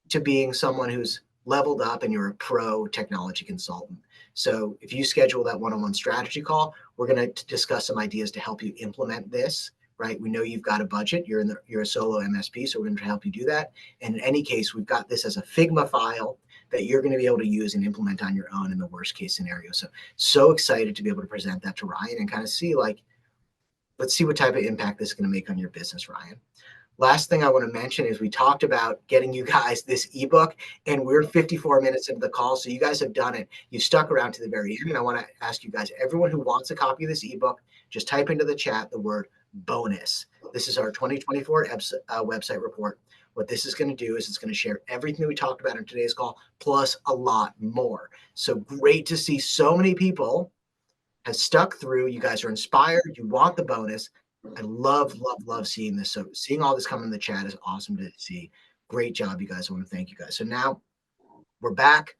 to being someone who's leveled up and you're a pro technology consultant. So if you schedule that one-on-one strategy call, we're going to discuss some ideas to help you implement this, right? We know you've got a budget. You're a solo MSP, so we're going to help you do that. And in any case, we've got this as a Figma file that you're going to be able to use and implement on your own in the worst case scenario. So excited to be able to present that to Ryan and kind of see, like, let's see what type of impact this is going to make on your business, Ryan. Last thing I want to mention is we talked about getting you guys this ebook, and we're 54 minutes into the call, so you guys have done it. You've stuck around to the very end, and I want to ask you guys, everyone who wants a copy of this ebook, just type into the chat the word bonus. This is our 2024 website report. What this is going to do is it's going to share everything that we talked about in today's call, plus a lot more. So great to see so many people have stuck through. You guys are inspired. You want the bonus. I love seeing this. So seeing all this come in the chat is awesome to see. Great job, you guys. I want to thank you guys. So now we're back.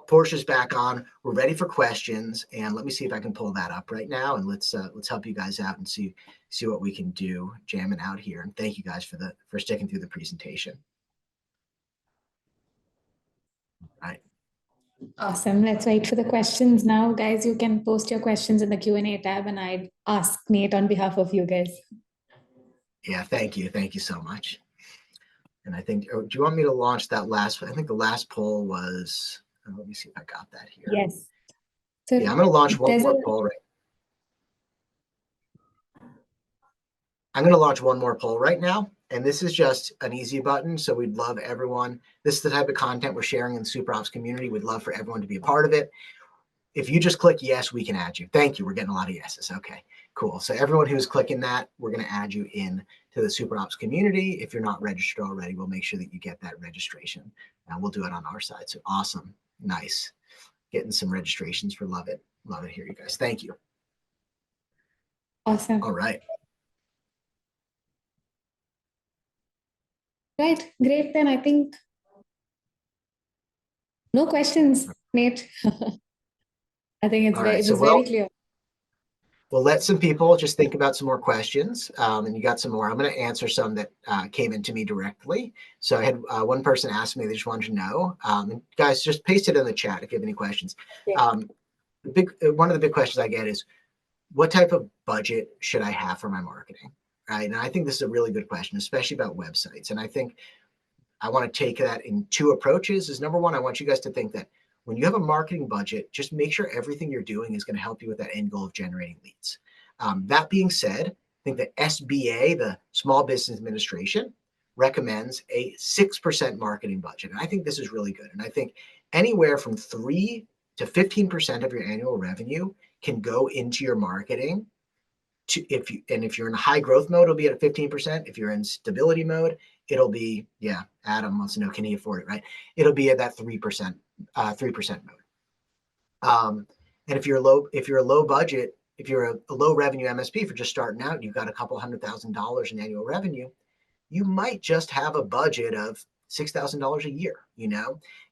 Portia's back on. We're ready for questions. And let me see if I can pull that up right now. And let's help you guys out and see what we can do jamming out here. And thank you guys for sticking through the presentation. All right. Awesome. Let's wait for the questions now. Guys, you can post your questions in the Q&A tab and I'd ask Nate on behalf of you guys. Yeah, thank you. Thank you so much. And I think, do you want me to launch that last? I think the last poll was, let me see if I got that here. Yes. So yeah, I'm going to launch one more poll right. I'm going to launch one more poll right now. And this is just an easy button. So we'd love everyone. This is the type of content we're sharing in the SuperOps community. We'd love for everyone to be a part of it. If you just click yes, we can add you. Thank you. We're getting a lot of yeses. Okay, cool. So everyone who's clicking that, we're going to add you in to the SuperOps community. If you're not registered already, we'll make sure that you get that registration. And we'll do it on our side. So awesome. Nice. Getting some registrations for Love It. Love it here, you guys. Thank you. Awesome. All right. Right. Great. Then I think no questions, Nate. I think it's very clear. We'll let some people just think about some more questions, and you got some more. I'm going to answer some that came into me directly. So I had one person ask me, they just wanted to know. And guys, just paste it in the chat if you have any questions. Yeah. One of the big questions I get is, what type of budget should I have for my marketing? Right. And I think this is a really good question, especially about websites. And I think I want to take that in two approaches. Is number one, I want you guys to think that when you have a marketing budget, just make sure everything you're doing is going to help you with that end goal of generating leads. That being said, I think the SBA, the Small Business Administration, recommends a 6% marketing budget. And I think this is really good. And I think anywhere from 3 to 15% of your annual revenue can go into your marketing. If you're in a high growth mode, it'll be at 15%. If you're in stability mode, it'll be, Adam wants to know, can he afford it, right? It'll be at that 3% mode. And if you're a low budget, if you're a low revenue MSP for just starting out, you've got a couple $100,000 in annual revenue, you might just have a budget of $6,000 a year,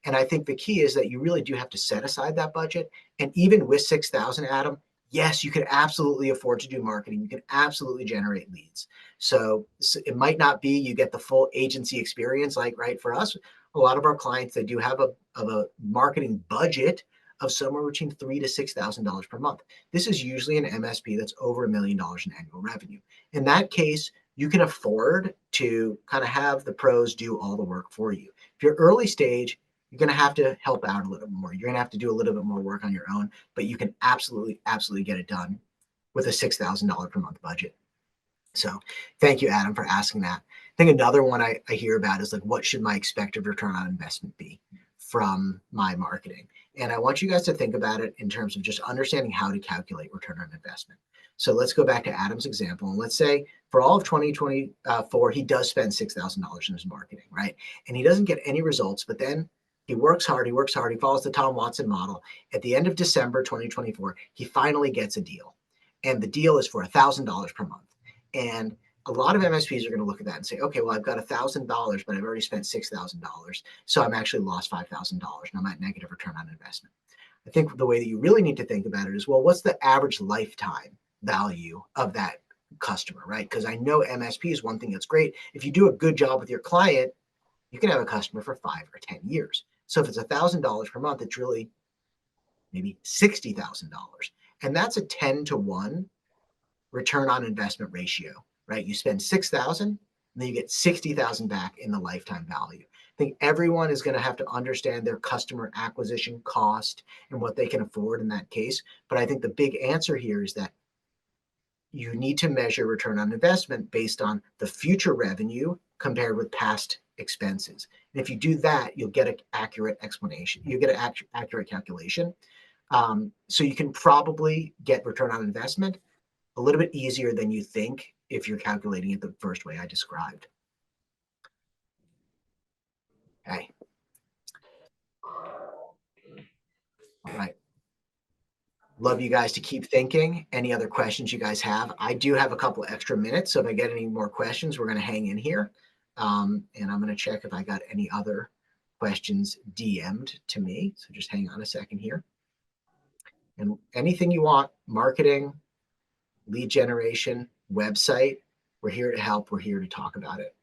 And I think the key is that you really do have to set aside that budget. And even with 6,000, Adam, yes, you can absolutely afford to do marketing. You can absolutely generate leads. So it might not be you get the full agency experience, like, right, for us, a lot of our clients, they do have a marketing budget of somewhere between $3,000 to $6,000 per month. This is usually an MSP that's over $1 million in annual revenue. In that case, you can afford to kind of have the pros do all the work for you. If you're early stage, you're going to have to help out a little bit more. You're going to have to do a little bit more work on your own, but you can absolutely get it done with a $6,000 per month budget. So thank you, Adam, for asking that. think another one I hear about is like, what should my expected return on investment be from my marketing? And I want you guys to think about it in terms of just understanding how to calculate return on investment. So let's go back to Adam's example. And let's say for all of 2024, he does spend $6,000 in his marketing, right? And he doesn't get any results, but then he works hard, he follows the Tom Watson model. At the end of December 2024, he finally gets a deal. And the deal is for $1,000 per month. And a lot of MSPs are going to look at that and say, okay, well, I've got $1,000, but I've already spent $6,000. So I'm actually lost $5,000 and I'm at negative return on investment. I think the way that you really need to think about it is, well, what's the average lifetime value of that customer, right? Because I know MSP is one thing that's great. If you do a good job with your client, you can have a customer for 5 or 10 years. So if it's $1,000 per month, it's really maybe $60,000. And that's a 10-to-1 return on investment ratio, right? You spend 6,000, and then you get 60,000 back in the lifetime value. I think everyone is going to have to understand their customer acquisition cost and what they can afford in that case. But I think the big answer here is that you need to measure return on investment based on the future revenue compared with past expenses. And if you do that, you'll get an accurate explanation. You get an accurate calculation. So you can probably get return on investment a little bit easier than you think if you're calculating it the first way I described. Okay. All right. Love you guys to keep thinking. Any other questions you guys have? I do have a couple extra minutes, so if I get any more questions, we're going to hang in here. And I'm going to check if I got any other questions DM'd to me. So just hang on a second here. And anything you want, marketing, lead generation, website, we're here to help. We're here to talk about it.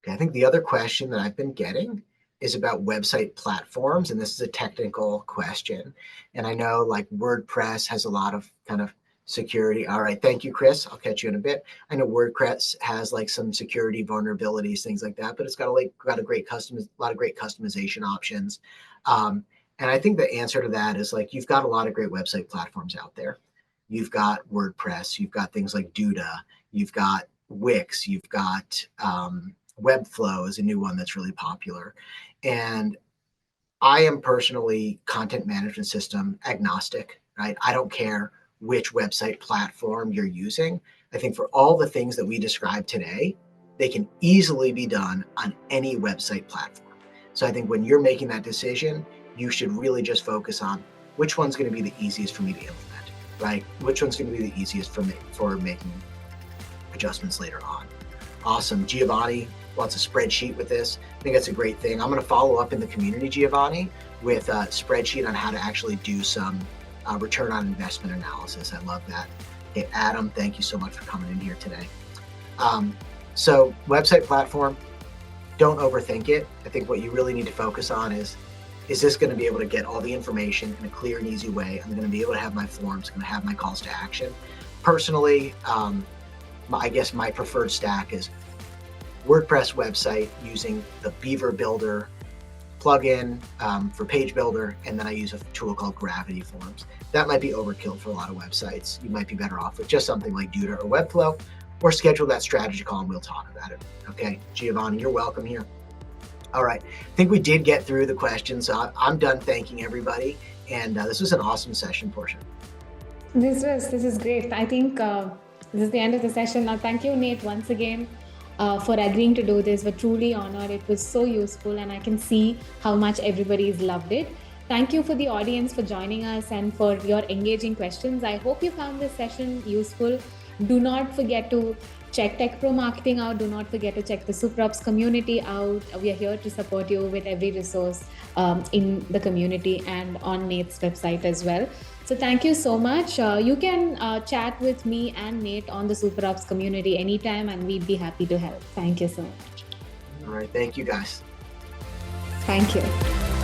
Okay, I think the other question that I've been getting is about website platforms, and this is a technical question. And I know like WordPress has a lot of kind of security. All right, thank you, Chris. I'll catch you in a bit. I know WordPress has like some security vulnerabilities, things like that, but it's got a lot of great customization options. And I think the answer to that is like you've got a lot of great website platforms out there. You've got WordPress, you've got things like Duda, you've got Wix, you've got Webflow is a new one that's really popular. And I am personally content management system agnostic, right? I don't care which website platform you're using. I think for all the things that we described today, they can easily be done on any website platform. So I think when you're making that decision, you should really just focus on which one's going to be the easiest for me to implement, right? Which one's going to be the easiest for me for making adjustments later on. Awesome. Giovanni wants a spreadsheet with this. I think that's a great thing. I'm going to follow up in the community, Giovanni, with a spreadsheet on how to actually do some return on investment analysis. I love that. Okay, Adam, thank you so much for coming in here today. So website platform, don't overthink it. I think what you really need to focus on is this going to be able to get all the information in a clear and easy way? I'm going to be able to have my forms, going to have my calls to action. Personally, I guess my preferred stack is WordPress website using the Beaver Builder plugin for page builder, and then I use a tool called Gravity Forms. That might be overkill for a lot of websites. You might be better off with just something like Duda or Webflow, or schedule that strategy call and we'll talk about it. Okay, Giovanni, you're welcome here. All right, I think we did get through the questions. I'm done thanking everybody, and this was an awesome session, Portia. This is great. I think this is the end of the session. Now, thank you, Nate, once again for agreeing to do this. We're truly honored. It was so useful, and I can see how much everybody's loved it. Thank you for the audience for joining us and for your engaging questions. I hope you found this session useful. Do not forget to check Tech Pro Marketing out. Do not forget to check the SuperOps community out. We are here to support you with every resource in the community and on Nate's website as well. So thank you so much. You can chat with me and Nate on the SuperOps community anytime, and we'd be happy to help. Thank you so much. All right. Thank you, guys. Thank you.